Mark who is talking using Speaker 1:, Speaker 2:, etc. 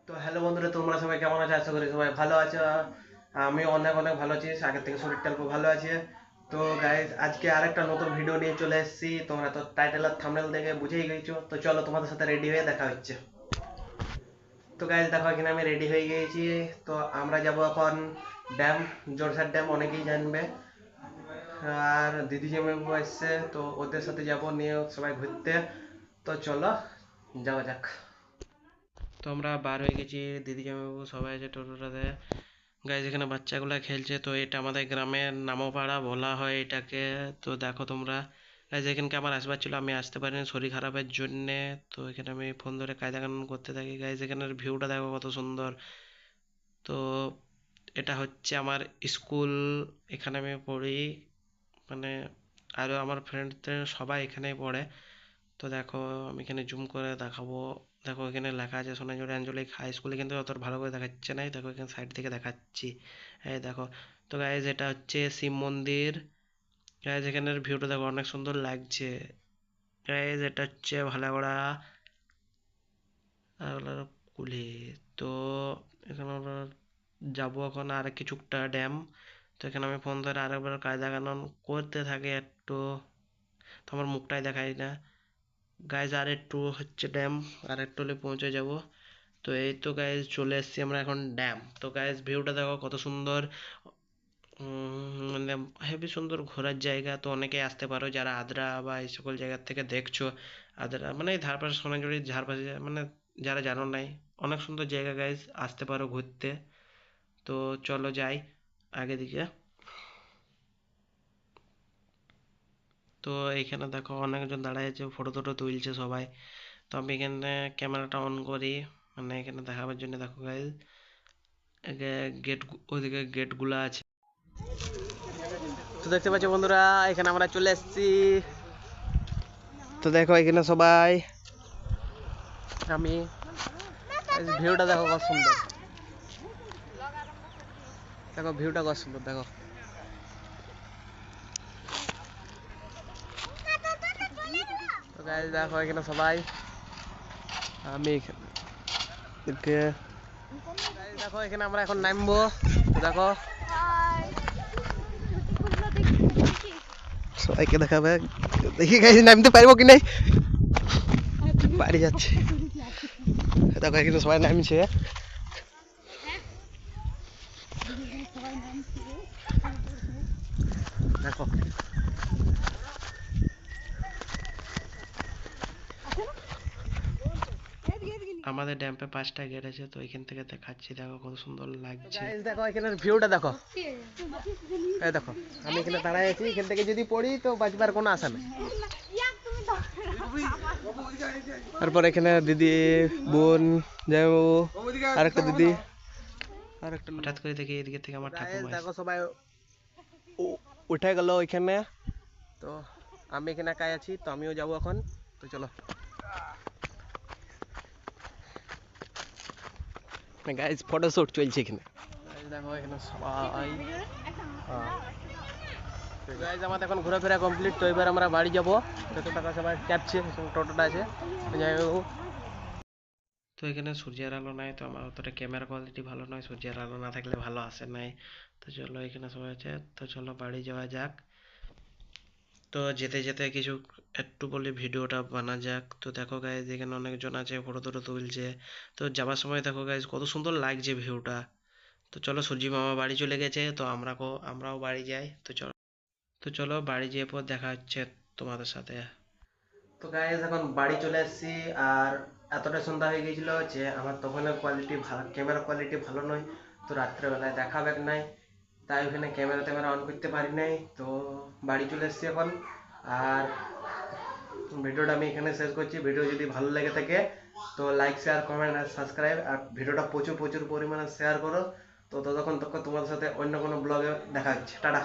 Speaker 1: তো হ্যালো বন্ধুরা, তোমরা সবাই কেমন আছো? আশা করি সবাই ভালো আছো। আমি অনেক অনেক ভালো আছি, আগের থেকে শরীরটা অল্প ভালো আছে। তো গাইজ, আজকে আরেকটা নতুন ভিডিও নিয়ে চলে এসেছি। তোমরা তো টাইটেল আর থাম্বনেল দেখে বুঝেই গেছো। তো চলো, তোমাদের সাথে রেডি হয়ে দেখা হচ্ছে। তো গাইজ দেখো, এখানে আমি রেডি হয়ে গিয়েছি। তো আমরা যাব এখন ড্যাম, জোরসার ড্যাম, অনেকেই জানবে। আর দিদি জামাইবাবু এসছে, তো ওদের সাথে যাব নিয়ে সবাই ঘুরতে। তো চলো যাওয়া যাক। তো আমরা বার হয়ে গেছি, দিদি জামাইবাবু সবাই আছে টোটোটাতে। গাইজ এখানে বাচ্চাগুলা খেলছে। তো এটা আমাদের গ্রামের নামপাড়া বলা হয় এটাকে। তো দেখো তোমরা, গাইজ এখানকে আমার আসবার ছিল, আমি আসতে পারিনি শরীর খারাপের জন্যে। তো এখানে আমি ফোন ধরে কায়দা কানুন করতে থাকি। গাইজ এখানের ভিউটা দেখো কত সুন্দর। তো এটা হচ্ছে আমার স্কুল, এখানে আমি পড়ি। মানে আরও আমার ফ্রেন্ড সবাই এখানেই পড়ে। তো দেখো, আমি এখানে জুম করে দেখাবো। দেখো এখানে লেখা আছে সোনাঝুরি আঞ্চলিক হাই স্কুলে, কিন্তু অত ভালো করে দেখাচ্ছে না। দেখো এখানে সাইড থেকে দেখাচ্ছি, এই দেখো। তো গাইজ এটা হচ্ছে শিব মন্দির। গাইজ এখানের ভিউটা দেখো অনেক সুন্দর লাগছে। গাইজ এটা হচ্ছে ভালাগড়া কুলি। তো এখানে আমরা যাবো এখন আর কিছুটা ড্যাম। তো এখানে আমি ফোন ধরে আরেকবার কায়দা কানুন করতে থাকি একটু। তো আমার মুখটাই দেখাই না। গাইজ আর একটু হচ্ছে ড্যাম, আর একটু হলে পৌঁছে যাব। তো এই তো গাইজ চলে এসেছি আমরা এখন ড্যাম। তো গাইজ ভিউটা দেখো কত সুন্দর। মানে হেবি সুন্দর ঘোরার জায়গা। তো অনেকেই আসতে পারো যারা আদ্রা বা এই সকল জায়গার থেকে দেখছো। আদ্রা মানে এই ধারপাশে, সোনাঝুরির ধারপাশে, মানে যারা জানো নাই, অনেক সুন্দর জায়গা গাইজ, আসতে পারো ঘুরতে। তো চলো যাই আগে দিকে। তো এইখানে দেখো অনেকজন দাঁড়ায় আছে, ফটো টটো তুলছে সবাই। তো আমি এখানে ক্যামেরাটা অন করি, মানে এখানে দেখাবার জন্য। দেখো গাইজ, গেট, ওইদিকে গেটগুলো আছে। তো দেখতে পাচ্ছ বন্ধুরা, এখানে আমরা চলে এসেছি। তো দেখো এখানে সবাই, আমি, ভিউটা দেখো কত সুন্দর। দেখো ভিউটা কত সুন্দর, দেখো। তো গাইজ দেখো এখানে সবাই, আমি এখানে দেখো এখানে আমরা এখন নামবো। তো দেখো সবাইকে দেখাবে, দেখি গাইজ নামতে পারবো কি নাই, বাড়ি যাচ্ছে। দেখো এখানে সবাই নামছে। দেখো আমাদের ড্যাম্পে 5টা গেট আছে, তো এখান থেকে দেখাচ্ছি। দেখো কত সুন্দর লাগছে। দেখো এখানের ভিউটা দেখো, এই দেখো আমি এখানে দাঁড়ায় আছি। এখান থেকে যদি পড়ি তো বাঁচবার কোনো আশা নেই। তারপর এখানে দিদি, বোন, জামাইবাবু, আরেকটা দিদি, আরেকটা। হঠাৎ করে দেখি এদিকে থেকে আমার ঠাকুমা। দেখো সবাই উঠে গেল ওইখানে। তো আমি এখানে একাই আছি, তো আমিও যাবো এখন। তো চলো গাইজ, ফটো শুট চলছে এখানে। দেখো এখানে সবাই, গাইজ আমাদের এখন ঘোরাফেরা কমপ্লিট। তো এবার আমরা বাড়ি যাবো। যত টাকা সবাই চাপছে, টোটোটা আছে, যাই হোক। তো এখানে সূর্যের আলো নাই, তো আমার অতটা ক্যামেরা কোয়ালিটি ভালো নয়, সূর্যের আলো না থাকলে ভালো আসে নাই। তো চলো এখানে সবাই আছে, তো চলো বাড়ি যাওয়া যাক। তো যেতে যেতে কিছু একটু বলে ভিডিওটা বানা যাক। তো দেখো গাইজ এখানে অনেকজন আছে, ফটো টটো তুলছে। তো যাবার সময় দেখো গাইজ কত সুন্দর লাগছে ভিউটা। তো চলো, সূর্যি মামা বাড়ি চলে গেছে, তো আমরাও বাড়ি যাই। তো চলো বাড়ি যেয়ে পর দেখা হচ্ছে তোমাদের সাথে। তো গাইজ এখন বাড়ি চলে এসেছি। আর এতটা সন্ধ্যা হয়ে গিয়েছিল যে আমার তখনের কোয়ালিটি ভালো, ক্যামেরা কোয়ালিটি ভালো নয়। তো রাত্রেবেলায় দেখাবে নাই, তাই ওখানে ক্যামেরা ট্যামেরা অন করতে পারি নাই। তো বাড়ি চলে এসেছি এখন। আর ভিডিওটা আমি এখানে শেষ করছি। ভিডিও যদি ভালো লেগে থাকে তো লাইক, শেয়ার, কমেন্ট আর সাবস্ক্রাইব। আর ভিডিওটা প্রচুর প্রচুর পরিমাণে শেয়ার করো। তো ততক্ষণ তোমাদের সাথে অন্য কোনো ব্লগে দেখা হচ্ছে। টাটা।